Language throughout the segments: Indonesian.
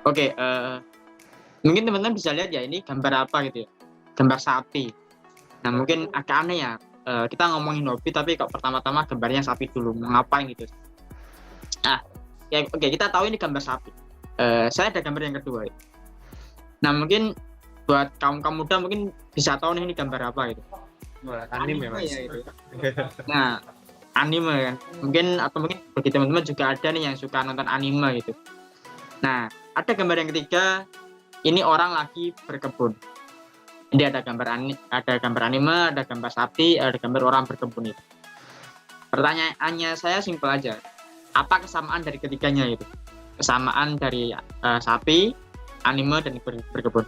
Oke, mungkin teman-teman bisa lihat ya ini gambar apa gitu ya, gambar sapi. Nah mungkin agak aneh ya, kita ngomongin hobi tapi kok pertama-tama gambarnya sapi dulu, mau ngapain gitu. Nah, ya, oke kita tahu ini gambar sapi. Saya ada gambar yang kedua. Gitu. Nah mungkin buat kaum muda mungkin bisa tahu nih ini gambar apa gitu. Anime Mas. Ya, itu. Nah anime kan, mungkin atau mungkin bagi teman-teman juga ada nih yang suka nonton anime gitu. Nah ada gambar yang ketiga, ini orang lagi berkebun. Ini ada gambar anime, ada gambar sapi, ada gambar orang berkebun itu. Pertanyaannya saya simpel aja. Apa kesamaan dari ketiganya itu? Kesamaan dari sapi, anime, dan berkebun.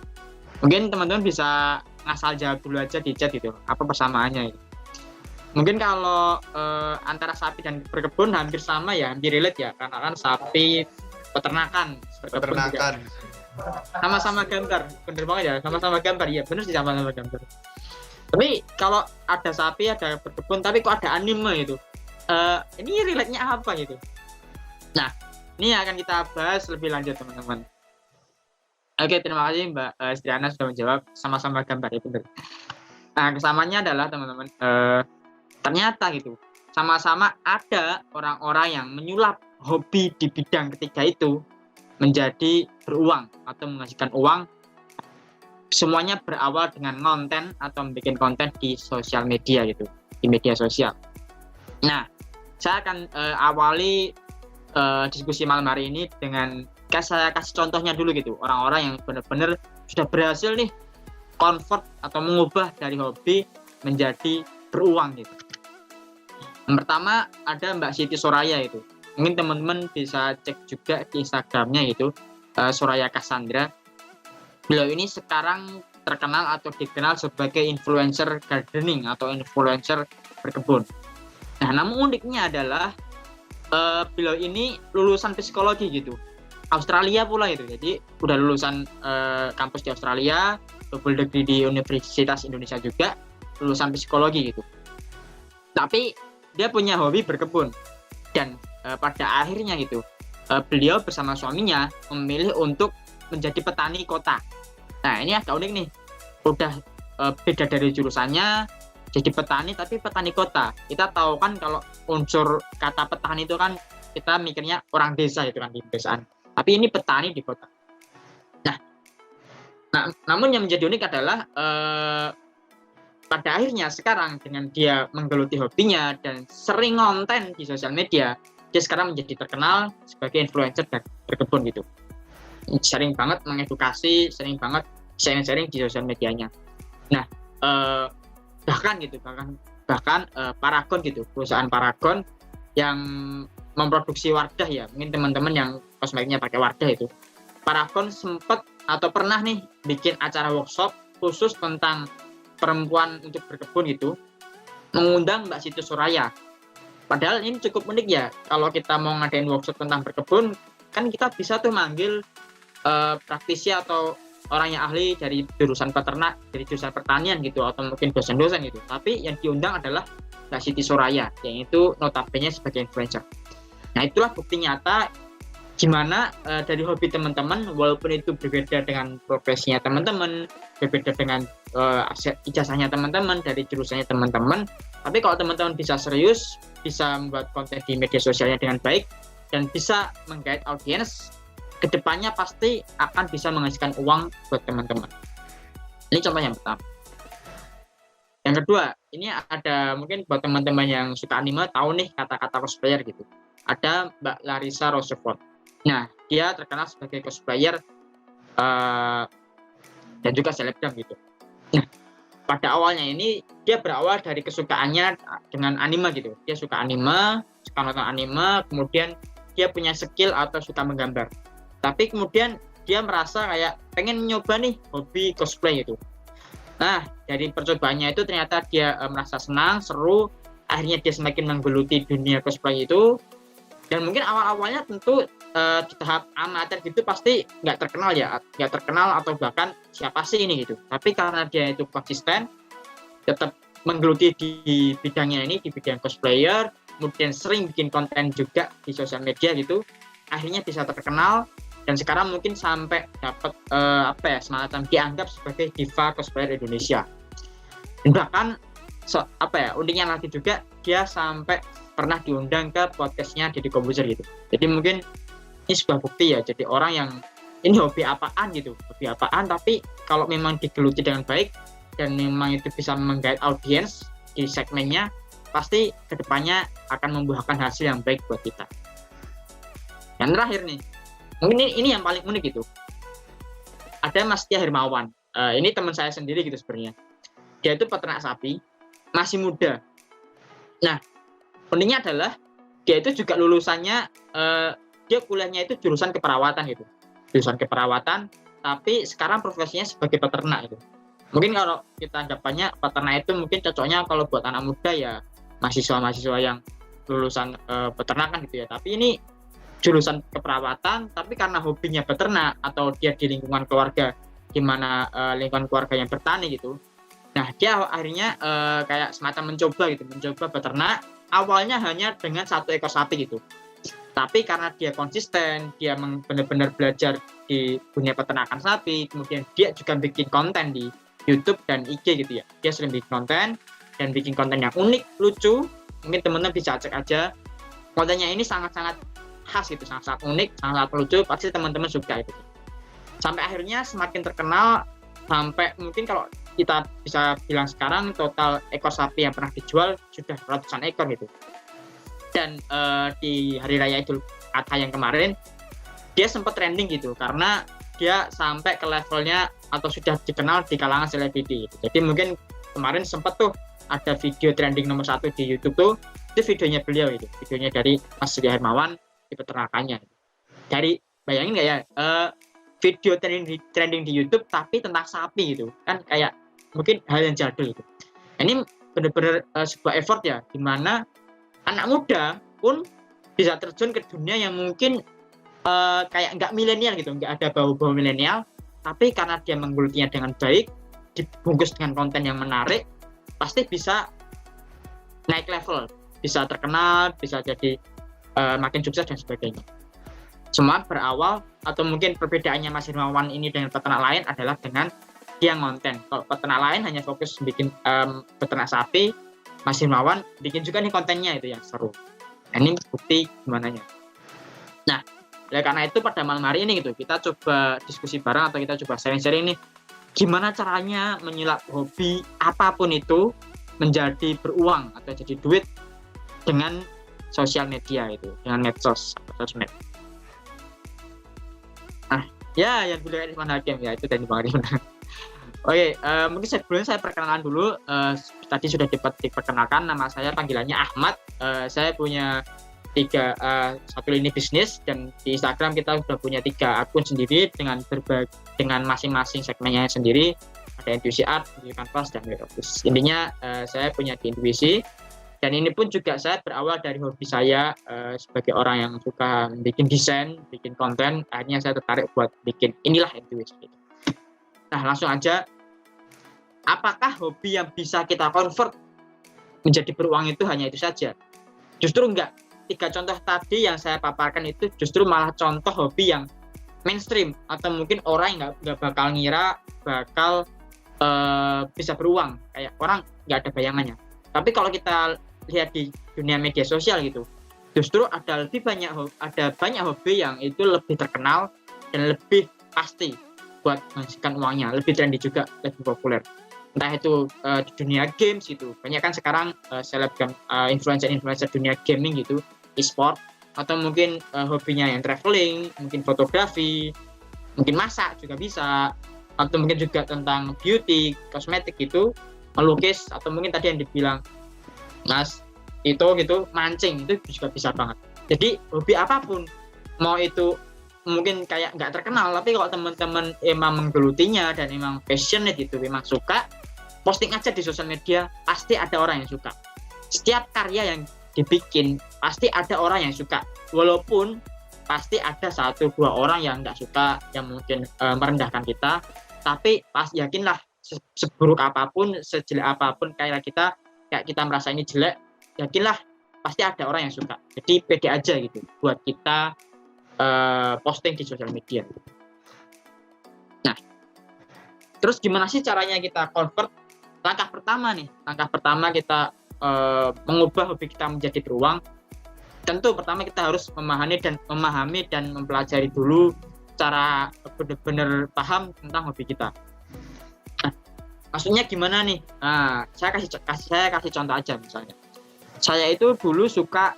Mungkin teman-teman bisa ngasal jawab dulu aja di chat gitu. Apa persamaannya itu? Mungkin kalau antara sapi dan berkebun hampir sama ya, hampir relate ya. Karena kan sapi peternakan. Peternakan. Sama-sama gambar, bener banget ya, sama-sama gambar, ya bener sih sama-sama gambar. Tapi kalau ada sapi, ada berkebun, tapi kok ada anime itu, ini relate-nya apa gitu? Nah, ini akan kita bahas lebih lanjut teman-teman. Oke, terima kasih Mbak Striana sudah menjawab, sama-sama gambar ya bener. Nah, kesamaannya adalah teman-teman, ternyata gitu, sama-sama ada orang-orang yang menyulap hobi di bidang ketiga itu menjadi beruang atau menghasilkan uang. Semuanya berawal dengan konten atau membuat konten di sosial media gitu, di media sosial. Nah, saya akan awali diskusi malam hari ini dengan saya kasih contohnya dulu gitu, orang-orang yang benar-benar sudah berhasil nih convert atau mengubah dari hobi menjadi beruang gitu. Yang pertama ada Mbak Siti Soraya itu. Mungkin teman-teman bisa cek juga di Instagramnya itu, Soraya Cassandra. Beliau ini sekarang terkenal atau dikenal sebagai influencer gardening atau influencer berkebun. Nah, namun uniknya adalah beliau ini lulusan psikologi gitu, Australia pula itu. Jadi udah lulusan kampus di Australia, double degree di Universitas Indonesia juga, lulusan psikologi gitu. Tapi dia punya hobi berkebun dan pada akhirnya gitu beliau bersama suaminya memilih untuk menjadi petani kota. Nah ini agak unik nih, udah beda dari jurusannya jadi petani tapi petani kota. Kita tahu kan kalau unsur kata petani itu kan kita mikirnya orang desa itu kan di pedesaan, tapi ini petani di kota. Nah namun yang menjadi unik adalah pada akhirnya sekarang dengan dia menggeluti hobinya dan sering konten di sosial media, dia sekarang menjadi terkenal sebagai influencer dan berkebun gitu. Sering banget mengedukasi, sering banget sharing-sharing di sosial medianya. Nah, bahkan Paragon gitu, perusahaan Paragon yang memproduksi Wardah ya, mungkin teman-teman yang kosmetiknya pakai Wardah itu. Paragon sempat atau pernah nih bikin acara workshop khusus tentang perempuan untuk berkebun gitu, mengundang Mbak Siti Soraya. Padahal ini cukup unik ya, kalau kita mau ngadain workshop tentang berkebun, kan kita bisa tuh manggil praktisi atau orang yang ahli dari jurusan peternak, dari jurusan pertanian gitu, atau mungkin dosen-dosen gitu. Tapi yang diundang adalah Mbak Siti Soraya, yang itu notabene sebagai influencer. Nah itulah bukti nyata gimana dari hobi teman-teman, walaupun itu berbeda dengan profesinya teman-teman, berbeda dengan ijazahnya teman-teman, dari jurusannya teman-teman, tapi kalau teman-teman bisa serius, bisa membuat konten di media sosialnya dengan baik, dan bisa menggait audiens, kedepannya pasti akan bisa menghasilkan uang buat teman-teman. Ini contoh yang pertama. Yang kedua, ini ada mungkin buat teman-teman yang suka anime, tahu nih kata-kata cosplayer gitu. Ada Mbak Larissa Rochefort. Nah, dia terkenal sebagai cosplayer dan juga selebgram gitu. Nah, pada awalnya ini dia berawal dari kesukaannya dengan anime gitu. Dia suka anime, suka nonton anime, kemudian dia punya skill atau suka menggambar. Tapi kemudian dia merasa kayak pengen nyoba nih hobi cosplay gitu. Nah, dari percobaannya itu ternyata dia merasa senang, seru, akhirnya dia semakin menggeluti dunia cosplay itu. Dan mungkin awal-awalnya tentu di tahap amatir gitu pasti nggak terkenal atau bahkan siapa sih ini gitu. Tapi karena dia itu konsisten, tetap menggeluti di bidangnya ini, di bidang cosplayer, kemudian sering bikin konten juga di sosial media gitu, akhirnya bisa terkenal dan sekarang mungkin sampai dapat semacam dianggap sebagai diva cosplayer Indonesia. Dan bahkan uniknya lagi juga dia sampai pernah diundang ke podcastnya Deddy Corbuzier gitu. Jadi mungkin ini sebuah bukti ya, jadi orang yang ini hobi apaan tapi kalau memang digeluti dengan baik dan memang itu bisa menggait audiens di segmennya, pasti kedepannya akan membuahkan hasil yang baik buat kita. Yang terakhir nih, mungkin ini yang paling unik gitu, ada Mas Tia Hermawan. Ini teman saya sendiri gitu sebenarnya. Dia itu peternak sapi, masih muda. Nah, uniknya adalah dia itu juga lulusannya dia kuliahnya itu jurusan keperawatan gitu. Jurusan keperawatan, tapi sekarang profesinya sebagai peternak gitu. Mungkin kalau kita anggapannya peternak itu mungkin cocoknya kalau buat anak muda ya mahasiswa yang lulusan peternakan gitu ya. Tapi ini jurusan keperawatan, tapi karena hobinya peternak atau dia di lingkungan keluarga, di mana lingkungan keluarga yang bertani gitu. Nah, dia akhirnya kayak semacam mencoba beternak. Awalnya hanya dengan 1 ekor sapi gitu. Tapi karena dia konsisten, dia benar-benar belajar di dunia peternakan sapi, kemudian dia juga bikin konten di YouTube dan IG gitu ya. Dia sering bikin konten dan bikin konten yang unik, lucu. Mungkin teman-teman bisa cek aja. Kontennya ini sangat-sangat khas gitu, sangat-sangat unik, sangat lucu. Pasti teman-teman suka itu. Sampai akhirnya semakin terkenal, sampai mungkin kalau kita bisa bilang sekarang total ekor sapi yang pernah dijual sudah ratusan ekor gitu. Dan di hari raya Idul Adha yang kemarin dia sempat trending gitu karena dia sampai ke levelnya atau sudah dikenal di kalangan selebriti gitu. Jadi mungkin kemarin sempat tuh ada video trending nomor 1 di YouTube tuh, itu videonya beliau itu, videonya dari Mas Tia Hermawan di peternakannya. Dari bayangin nggak ya, video trending di YouTube tapi tentang sapi gitu kan, kayak mungkin hal yang jadul gitu. Ini benar-benar sebuah effort ya, dimana anak muda pun bisa terjun ke dunia yang mungkin kayak nggak milenial gitu, nggak ada bau-bau milenial, tapi karena dia menggelutinya dengan baik, dibungkus dengan konten yang menarik, pasti bisa naik level, bisa terkenal, bisa jadi makin sukses dan sebagainya. Semua berawal, atau mungkin perbedaannya Mas Hermawan ini dengan peternak lain adalah dengan dia ngonten. Kalau peternak lain hanya fokus bikin peternak sapi, Mas Hermawan bikin juga nih kontennya itu yang seru. Nah, ini bukti gimana nya. Nah, oleh karena itu pada malam hari ini gitu, kita coba diskusi bareng atau kita coba sharing-sharing nih, gimana caranya menyulap hobi apapun itu menjadi beruang atau jadi duit dengan sosial media itu, dengan medsos atau sosmed. Nah, ya yang dulu Irfan Hakim ya, itu dari Bang Irfan. Oke, mungkin sebelumnya saya perkenalan dulu. Tadi sudah diperkenalkan, nama saya panggilannya Ahmad. Saya punya 3 satu lini bisnis, dan di Instagram kita sudah punya 3 akun sendiri dengan masing-masing segmennya sendiri. Ada Intuisi Art, Intuisi Canvas, dan Office. Intinya saya punya di Intuisi, dan ini pun juga saya berawal dari hobi saya sebagai orang yang suka bikin desain, bikin konten. Akhirnya saya tertarik buat bikin inilah Intuisi. Nah, langsung aja, apakah hobi yang bisa kita convert menjadi beruang itu hanya itu saja? Justru enggak. 3 contoh tadi yang saya paparkan itu justru malah contoh hobi yang mainstream, atau mungkin orang yang nggak bakal ngira bakal bisa beruang, kayak orang nggak ada bayangannya. Tapi kalau kita lihat di dunia media sosial gitu, justru ada banyak hobi yang itu lebih terkenal dan lebih pasti buat menghasilkan uangnya, lebih trendy juga, lebih populer. Entah itu di dunia games gitu, banyak kan sekarang selebgram, influencer dunia gaming gitu, e-sport, atau mungkin hobinya yang traveling, mungkin fotografi, mungkin masak juga bisa, atau mungkin juga tentang beauty, kosmetik gitu, melukis, atau mungkin tadi yang dibilang Mas itu gitu, mancing, itu juga bisa banget. Jadi hobi apapun, mau itu mungkin kayak nggak terkenal, tapi kalau teman-teman emang menggelutinya dan emang passionate gitu, emang suka, posting aja di sosial media, pasti ada orang yang suka. Setiap karya yang dibikin pasti ada orang yang suka, walaupun pasti ada 1-2 orang yang nggak suka, yang mungkin merendahkan kita, tapi yakinlah, seburuk apapun, sejelek apapun kayak kita merasa ini jelek, yakinlah pasti ada orang yang suka. Jadi pede aja gitu buat kita posting di sosial media. Nah, terus gimana sih caranya kita convert? Langkah pertama kita mengubah hobi kita menjadi beruang. Tentu pertama kita harus memahami dan mempelajari dulu cara benar-benar paham tentang hobi kita. Nah, maksudnya gimana nih? Nah, saya kasih contoh aja misalnya. Saya itu dulu suka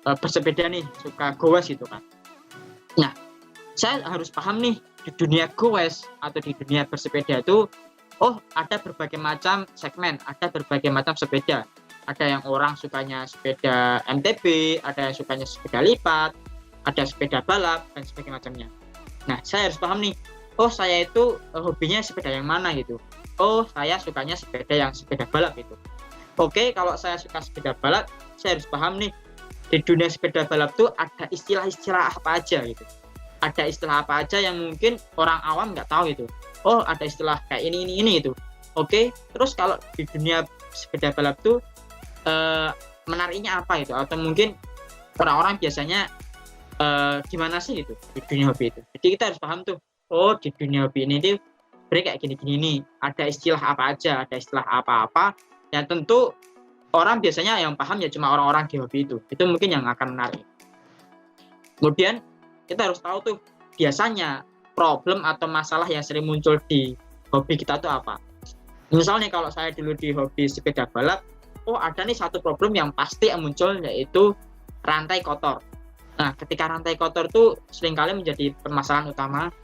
bersepeda nih, suka goes gitu kan. Nah, saya harus paham nih di dunia goes atau di dunia bersepeda itu, ada berbagai macam segmen, ada berbagai macam sepeda. Ada yang orang sukanya sepeda MTB, ada yang sukanya sepeda lipat, ada sepeda balap dan sebagainya macamnya. Nah, saya harus paham nih, saya itu hobinya sepeda yang mana gitu. Saya sukanya sepeda balap gitu. Oke, kalau saya suka sepeda balap, saya harus paham nih, di dunia sepeda balap tuh ada istilah-istilah apa aja gitu. Ada istilah apa aja yang mungkin orang awam nggak tahu gitu. Ada istilah kayak ini gitu. Oke, terus kalau di dunia sepeda balap tuh menariknya apa gitu, atau mungkin orang-orang biasanya gimana sih gitu di dunia hobi itu. Jadi kita harus paham tuh, di dunia hobi ini tuh sebenarnya kayak gini-gini nih, ada istilah apa aja, ada istilah apa-apa yang tentu orang biasanya yang paham ya cuma orang-orang di hobi itu mungkin yang akan menarik. Kemudian kita harus tahu tuh biasanya problem atau masalah yang sering muncul di hobi kita tuh apa. Misalnya kalau saya dulu di hobi sepeda balap, ada nih satu problem yang pasti yang muncul, yaitu rantai kotor. Nah, ketika rantai kotor tuh seringkali menjadi permasalahan utama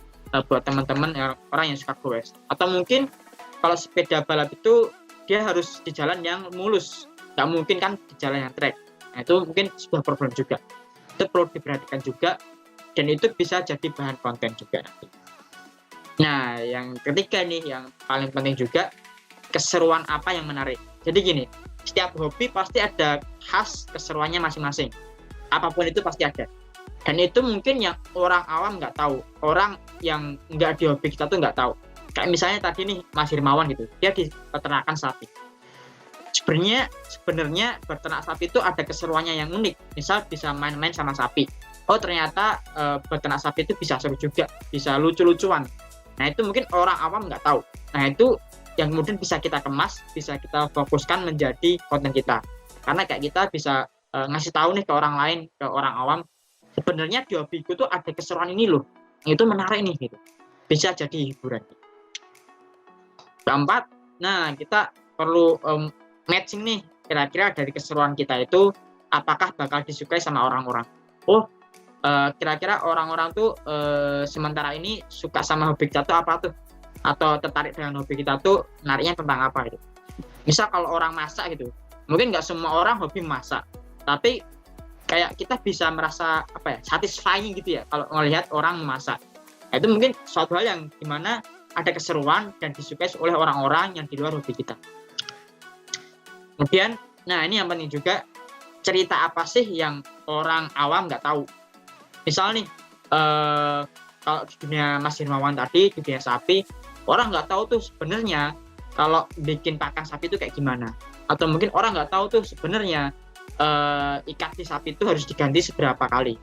buat teman-teman orang yang suka goes. Atau mungkin kalau sepeda balap itu dia harus di jalan yang mulus, nggak mungkin kan di jalan yang trek. Nah, itu mungkin sebuah problem juga. Itu perlu diperhatikan juga, dan itu bisa jadi bahan konten juga nanti. Nah, yang ketiga nih, yang paling penting juga, keseruan apa yang menarik. Jadi gini, setiap hobi pasti ada khas keseruannya masing-masing. Apapun itu pasti ada. Dan itu mungkin yang orang awam nggak tahu. Orang yang nggak di hobi kita tuh nggak tahu. Kayak misalnya tadi nih Mas Hirmawan gitu, dia di peternakan sapi. Sebenarnya beternak sapi itu ada keseruannya yang unik. Misal bisa main-main sama sapi. Ternyata beternak sapi itu bisa seru juga, bisa lucu-lucuan. Nah, itu mungkin orang awam nggak tahu. Nah, itu yang kemudian bisa kita kemas, bisa kita fokuskan menjadi konten kita. Karena kayak kita bisa ngasih tahu nih ke orang lain, ke orang awam, sebenarnya di hobiku tuh ada keseruan ini loh, itu menarik nih gitu. Bisa jadi hiburan. Keempat, nah kita perlu matching nih, kira-kira dari keseruan kita itu apakah bakal disukai sama orang-orang. Kira-kira orang-orang tuh sementara ini suka sama hobi kita tuh apa tuh, atau tertarik dengan hobi kita tuh menariknya tentang apa gitu. Misal kalau orang masak gitu, mungkin nggak semua orang hobi masak, tapi kayak kita bisa merasa satisfying gitu ya kalau melihat orang memasak. Nah, itu mungkin suatu hal yang dimana ada keseruan dan disukai oleh orang-orang yang di luar hobi kita. Kemudian, nah ini yang penting juga, cerita apa sih yang orang awam nggak tahu. Misal nih, kalau di dunia Mas Hirmawan tadi, di dunia sapi, orang nggak tahu tuh sebenarnya kalau bikin pakan sapi itu kayak gimana. Atau mungkin orang nggak tahu tuh sebenarnya ikat di sapi itu harus diganti seberapa kali.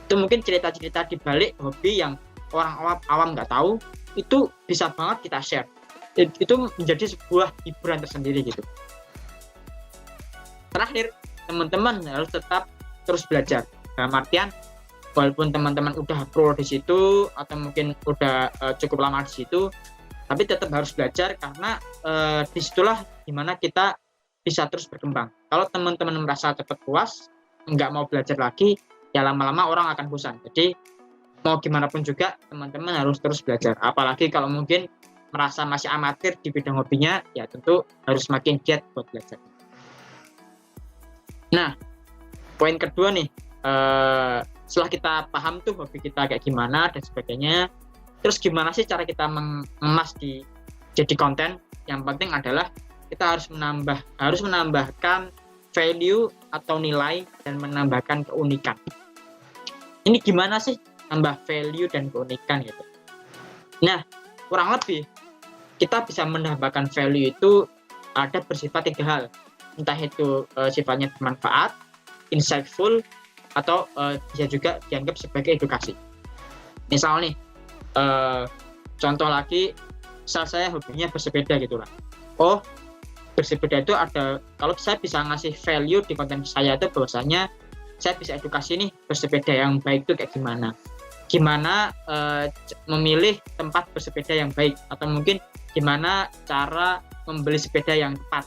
Itu mungkin cerita-cerita di balik hobi yang orang awam nggak tahu, itu bisa banget kita share. Itu menjadi sebuah hiburan tersendiri gitu. Terakhir, teman-teman harus tetap terus belajar. Dalam artian, walaupun teman-teman udah pro di situ atau mungkin udah cukup lama di situ, tapi tetap harus belajar, karena disitulah dimana kita bisa terus berkembang. Kalau teman-teman merasa cepat puas, nggak mau belajar lagi, ya lama-lama orang akan bosan. Jadi mau gimana pun juga teman-teman harus terus belajar. Apalagi kalau mungkin merasa masih amatir di bidang hobinya, ya tentu harus makin giat buat belajar. Nah, poin kedua nih, setelah kita paham tuh hobi kita kayak gimana dan sebagainya, terus gimana sih cara kita mengemas jadi konten? Yang penting adalah kita harus menambahkan value atau nilai dan menambahkan keunikan. Ini gimana sih nambah value dan keunikan gitu? Nah, kurang lebih kita bisa menambahkan value itu ada bersifat 3 hal. Entah itu sifatnya bermanfaat, insightful, atau bisa juga dianggap sebagai edukasi. Misal nih, contoh lagi, misal saya hobinya bersepeda gitu lah. Oh, bersepeda itu ada, kalau saya bisa ngasih value di konten saya itu bahwasanya saya bisa edukasi nih bersepeda yang baik itu kayak gimana memilih tempat bersepeda yang baik, atau mungkin gimana cara membeli sepeda yang tepat.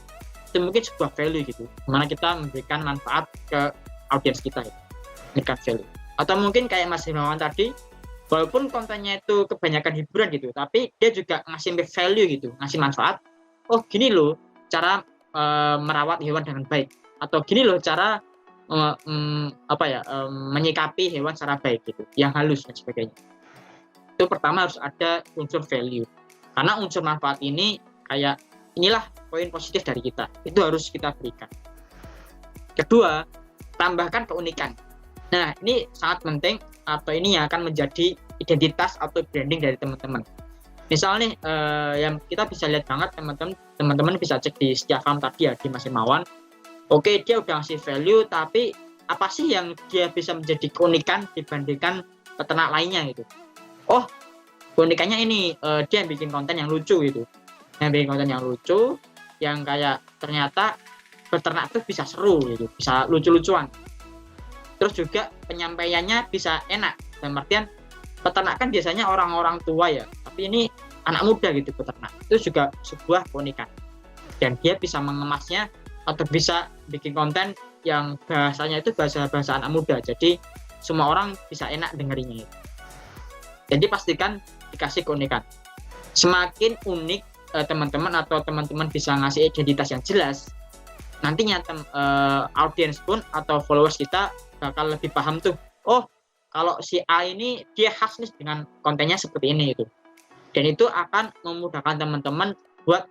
Itu mungkin sebuah value gitu, gimana kita memberikan manfaat ke audiens kita gitu. Memberikan value. Atau mungkin kayak Mas Himawan tadi, walaupun kontennya itu kebanyakan hiburan gitu, tapi dia juga ngasih value gitu, ngasih manfaat. Oh gini loh cara merawat hewan dengan baik, atau gini loh cara menyikapi hewan secara baik gitu, yang halus dan sebagainya. Itu pertama harus ada unsur value, karena unsur manfaat ini kayak inilah poin positif dari kita, itu harus kita berikan. Kedua, tambahkan keunikan. Nah ini sangat penting, atau ini yang akan menjadi identitas atau branding dari teman-teman. Misal nih yang kita bisa lihat banget, teman-teman bisa cek di Setia Farm tadi ya, di Mas Himawan. Oke, dia udah ngasih value, tapi apa sih yang dia bisa menjadi keunikan dibandingkan peternak lainnya gitu. Oh, keunikannya ini dia bikin konten yang lucu gitu. Yang bikin konten yang lucu, yang kayak ternyata peternak itu bisa seru gitu, bisa lucu-lucuan. Terus juga penyampaiannya bisa enak. Dalam artian peternak kan biasanya orang-orang tua ya, tapi ini anak muda gitu peternak. Itu juga sebuah keunikan. Dan dia bisa mengemasnya atau bisa bikin konten yang bahasanya itu bahasa anak muda, jadi semua orang bisa enak dengerinnya. Jadi pastikan dikasih keunikan. Semakin unik teman-teman bisa ngasih identitas yang jelas, nantinya audiens pun atau followers kita bakal lebih paham tuh, oh kalau si A ini dia khas nih dengan kontennya seperti ini itu. Dan itu akan memudahkan teman-teman buat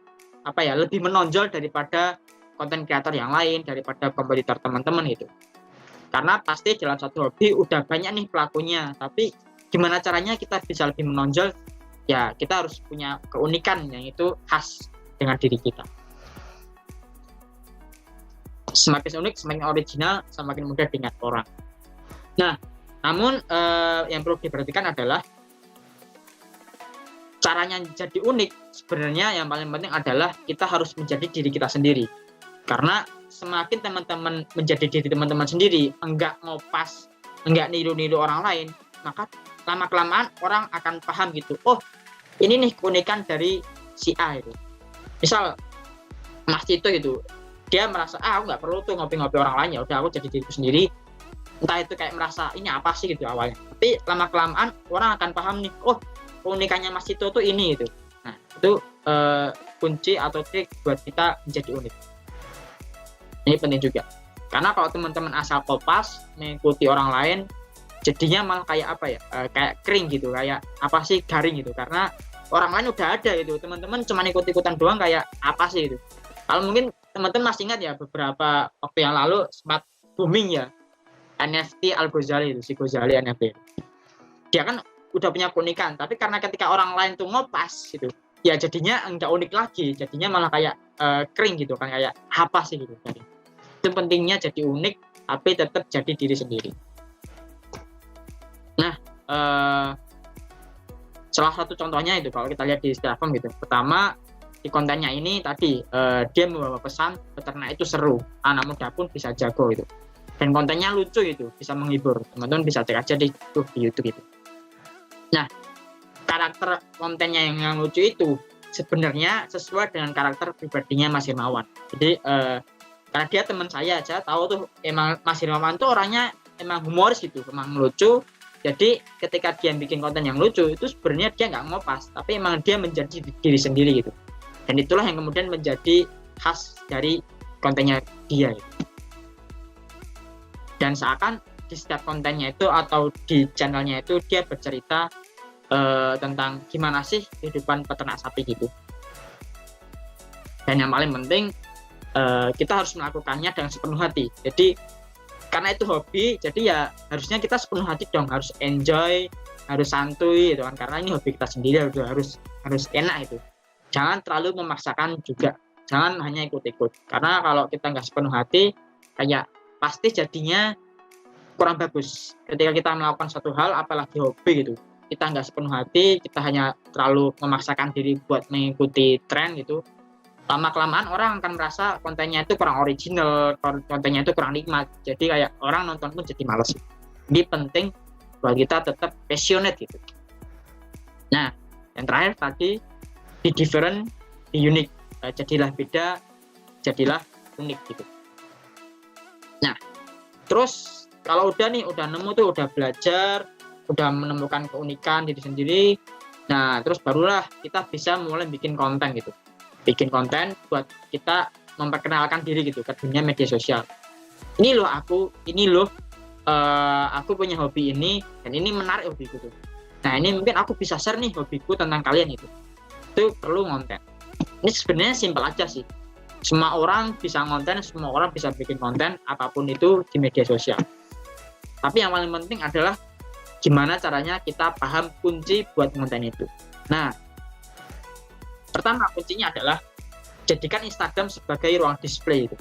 lebih menonjol daripada konten kreator yang lain, daripada kompetitor teman-teman gitu. Karena pasti dalam satu hobi udah banyak nih pelakunya, tapi gimana caranya kita bisa lebih menonjol? Ya kita harus punya keunikan yang itu khas dengan diri kita. Semakin unik, semakin original, semakin mudah diingat orang. Nah, namun yang perlu diperhatikan adalah caranya jadi unik. Sebenarnya yang paling penting adalah kita harus menjadi diri kita sendiri. Karena semakin teman-teman menjadi diri teman-teman sendiri, enggak ngopas, enggak niru-niru orang lain, maka lama-kelamaan orang akan paham gitu. Oh, ini nih keunikan dari si A itu. Misal Mas Tito itu, dia merasa aku nggak perlu tuh ngopi-ngopi orang lain, ya udah aku jadi diriku sendiri. Entah itu kayak merasa ini apa sih gitu awalnya. Tapi lama-kelamaan orang akan paham nih, oh keunikannya Mas Tito tuh ini itu. Nah, itu kunci atau trik buat kita menjadi unik. Ini penting juga, karena kalau teman-teman asal kopas mengikuti orang lain, jadinya malah kayak kayak kering gitu, kayak garing gitu, karena orang lain udah ada gitu, teman-teman cuma ikut-ikutan doang, kayak apa sih gitu. Kalau mungkin teman-teman masih ingat ya, beberapa waktu yang lalu sempat booming ya NFT Al-Ghazali itu, si Ghazali NFT. Dia kan udah punya keunikan, tapi karena ketika orang lain tuh ngopas gitu, ya jadinya enggak unik lagi, jadinya malah kayak kering gitu kan, kayak apa sih gitu. Itu pentingnya jadi unik tapi tetap jadi diri sendiri. Nah, salah satu contohnya itu kalau kita lihat di Setia Farm gitu. Pertama, di kontennya ini tadi dia membawa pesan peternak itu seru, anak muda pun bisa jago gitu. Dan kontennya lucu gitu, bisa menghibur. Teman-teman bisa cek aja di YouTube gitu. Nah, karakter kontennya yang lucu itu sebenarnya sesuai dengan karakter pribadinya Mas Himawan. Jadi karena dia teman saya tahu tuh emang Mas Himawan tuh orangnya emang humoris gitu, emang lucu. Jadi ketika dia bikin konten yang lucu itu sebenarnya dia nggak ngopas, tapi emang dia menjadi diri sendiri gitu. Dan itulah yang kemudian menjadi khas dari kontennya dia gitu. Dan seakan di setiap kontennya itu atau di channelnya itu dia bercerita tentang gimana sih kehidupan peternak sapi gitu. Dan yang paling penting kita harus melakukannya dengan sepenuh hati. Jadi karena itu hobi, jadi ya harusnya kita sepenuh hati dong, harus enjoy, harus santuy gitu kan, karena ini hobi kita sendiri, harus enak itu. Jangan terlalu memaksakan juga, jangan hanya ikut-ikut, karena kalau kita nggak sepenuh hati kayak pasti jadinya kurang bagus. Ketika kita melakukan suatu hal apalagi hobi gitu, kita nggak sepenuh hati, kita hanya terlalu memaksakan diri buat mengikuti tren gitu, lama-kelamaan orang akan merasa kontennya itu kurang original, kontennya itu kurang nikmat. Jadi kayak orang nonton pun jadi males. Jadi penting buat kita tetap passionate gitu. Nah, yang terakhir tadi, be different, be unique. Jadilah beda, jadilah unik gitu. Nah, terus kalau udah nemu tuh, udah belajar, udah menemukan keunikan diri sendiri, nah terus barulah kita bisa mulai bikin konten gitu. Bikin konten buat kita memperkenalkan diri gitu ke dunia media sosial. Ini loh aku punya hobi ini, dan ini menarik hobiku tuh. Nah ini mungkin aku bisa share nih hobiku tentang kalian gitu. Itu perlu konten. Ini sebenarnya simpel aja sih. Semua orang bisa konten, semua orang bisa bikin konten apapun itu di media sosial. Tapi yang paling penting adalah gimana caranya kita paham kunci buat konten itu. Nah, pertama kuncinya adalah jadikan Instagram sebagai ruang display itu.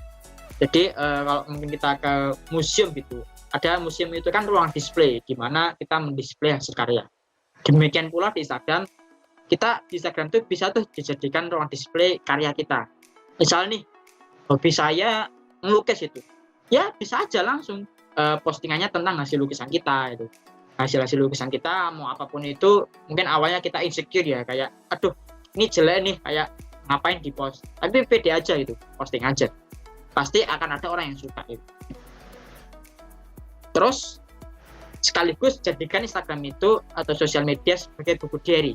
Jadi kalau mungkin kita ke museum gitu, ada museum itu kan ruang display di mana kita mendisplay hasil karya. Demikian pula di Instagram, kita di Instagram tuh bisa tuh dijadikan ruang display karya kita. Misalnya nih, hobi saya melukis itu, ya bisa aja langsung postingannya tentang hasil lukisan kita itu. Hasil lukisan kita mau apapun itu, mungkin awalnya kita insecure ya, kayak aduh ini jelek nih, kayak ngapain di post, tapi pede aja itu, posting aja, pasti akan ada orang yang suka itu. Terus sekaligus jadikan Instagram itu atau sosial media sebagai buku diary.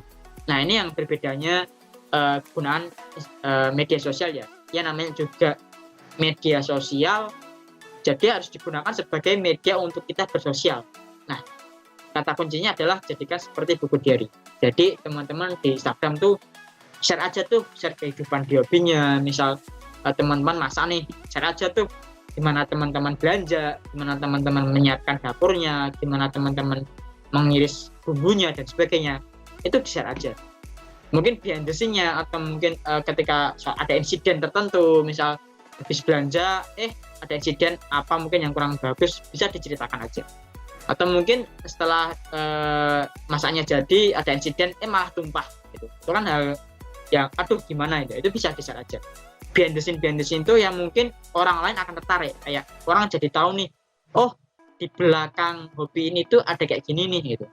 Nah ini yang berbedanya penggunaan media sosial ya namanya juga media sosial, jadi harus digunakan sebagai media untuk kita bersosial. Nah kata kuncinya adalah jadikan seperti buku diary. Jadi teman-teman di Instagram tuh share aja tuh, share kehidupan di hobinya. Misal teman-teman masak nih, share aja tuh gimana teman-teman belanja, gimana teman-teman menyiapkan dapurnya, gimana teman-teman mengiris bumbunya dan sebagainya. Itu di share aja. Mungkin behind the scene-nya, atau mungkin ketika ada insiden tertentu, misal habis belanja ada insiden apa mungkin yang kurang bagus, bisa diceritakan aja. Atau mungkin setelah masaknya jadi ada insiden malah tumpah gitu. Itu kan hal yang aduh gimana itu bisa di-share aja. Behind the scene itu yang mungkin orang lain akan tertarik, kayak orang jadi tahu nih, oh di belakang hobi ini tuh ada kayak gini nih gitu.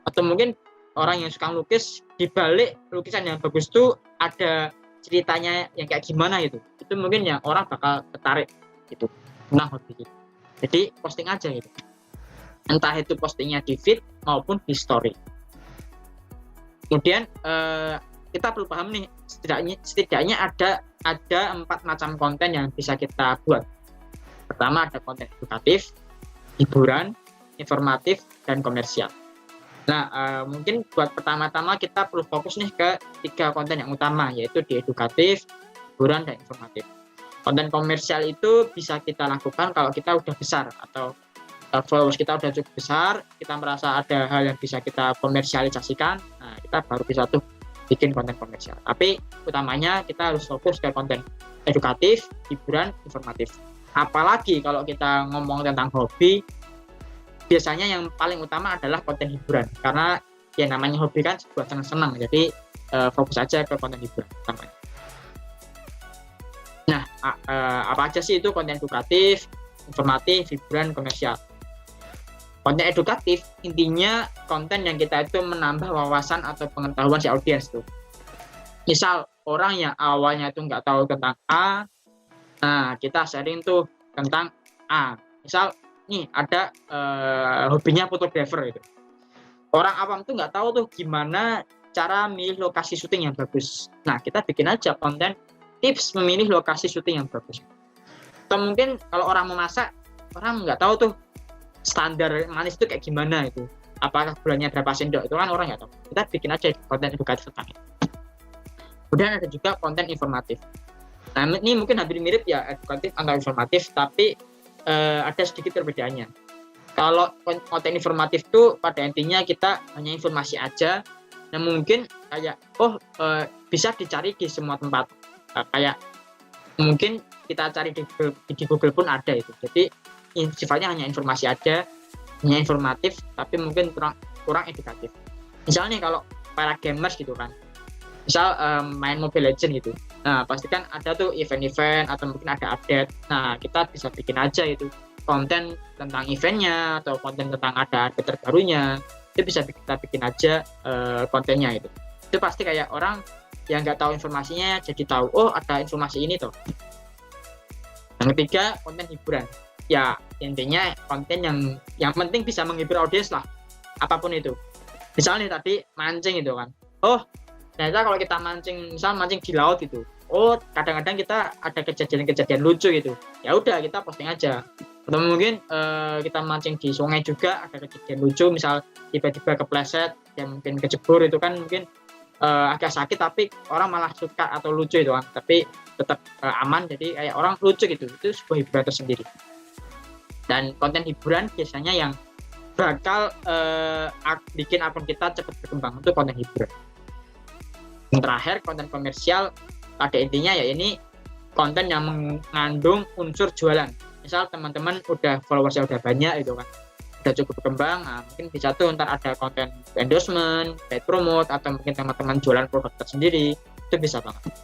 Atau mungkin orang yang suka lukis, di balik lukisan yang bagus tuh ada ceritanya yang kayak gimana gitu. Itu mungkin yang orang bakal tertarik gitu tentang hobi gitu. Jadi posting aja gitu. Entah itu postingnya di feed maupun di story. Kemudian kita perlu paham nih, setidaknya ada 4 macam konten yang bisa kita buat. Pertama ada konten edukatif, hiburan, informatif, dan komersial. Nah mungkin buat pertama-tama kita perlu fokus nih ke 3 konten yang utama, yaitu di edukatif, hiburan, dan informatif. Konten komersial itu bisa kita lakukan kalau kita udah besar atau followers kita udah cukup besar, kita merasa ada hal yang bisa kita komersialisasikan, nah kita baru bisa tuh bikin konten komersial. Tapi utamanya kita harus fokus ke konten edukatif, hiburan, informatif. Apalagi kalau kita ngomong tentang hobi, biasanya yang paling utama adalah konten hiburan, karena ya namanya hobi kan buat senang-senang, jadi fokus aja ke konten hiburan utamanya. Nah apa aja sih itu konten edukatif, informatif, hiburan, komersial? Konten edukatif intinya konten yang kita itu menambah wawasan atau pengetahuan si audiens tuh. Misal orang yang awalnya itu nggak tahu tentang A, nah kita sharing tuh tentang A. Misal nih ada hobinya fotografer gitu. Orang awam tuh nggak tahu tuh gimana cara milih lokasi syuting yang bagus. Nah kita bikin aja konten tips memilih lokasi syuting yang bagus. Atau mungkin kalau orang memasak, orang nggak tahu tuh standar manis itu kayak gimana itu, apakah gulanya berapa sendok, itu kan orang nggak tahu. Kita bikin aja konten edukatif tentang itu. Kemudian ada juga konten informatif. Nah ini mungkin hampir mirip ya edukatif atau informatif, tapi ada sedikit perbedaannya. Kalau konten informatif tuh pada intinya kita hanya informasi aja, yang mungkin kayak bisa dicari di semua tempat, kayak mungkin kita cari di Google pun ada itu. Jadi sifatnya hanya informasi aja, hanya informatif, tapi mungkin kurang edukatif. Misalnya kalau para gamers gitu kan, misal main Mobile Legends gitu, nah pasti kan ada tuh event-event atau mungkin ada update. Nah kita bisa bikin aja itu konten tentang eventnya atau konten tentang ada update terbarunya, itu bisa kita bikin aja kontennya itu pasti kayak orang yang nggak tahu informasinya jadi tahu, oh ada informasi ini tuh. Yang ketiga, konten hiburan. Ya intinya konten yang penting bisa menghibur audiens lah, apapun itu. Misalnya tadi mancing itu kan, oh ternyata kalau kita mancing, misal mancing di laut gitu, oh kadang-kadang kita ada kejadian-kejadian lucu gitu, ya udah kita posting aja. Atau mungkin kita mancing di sungai juga ada kejadian lucu, misal tiba-tiba kepleset yang mungkin kejebur, itu kan mungkin agak sakit tapi orang malah suka atau lucu itu kan, tapi tetap aman, jadi kayak orang lucu gitu, itu sebuah hiburan tersendiri. Dan konten hiburan biasanya yang bakal bikin akun kita cepat berkembang, itu konten hiburan. Yang terakhir, konten komersial, pada intinya ya ini konten yang mengandung unsur jualan. Misal teman-teman udah followersnya udah banyak itu kan, udah cukup berkembang, nah, mungkin bisa tuh ntar ada konten endorsement, paid promote, atau mungkin teman-teman jualan produk tersendiri, itu bisa banget.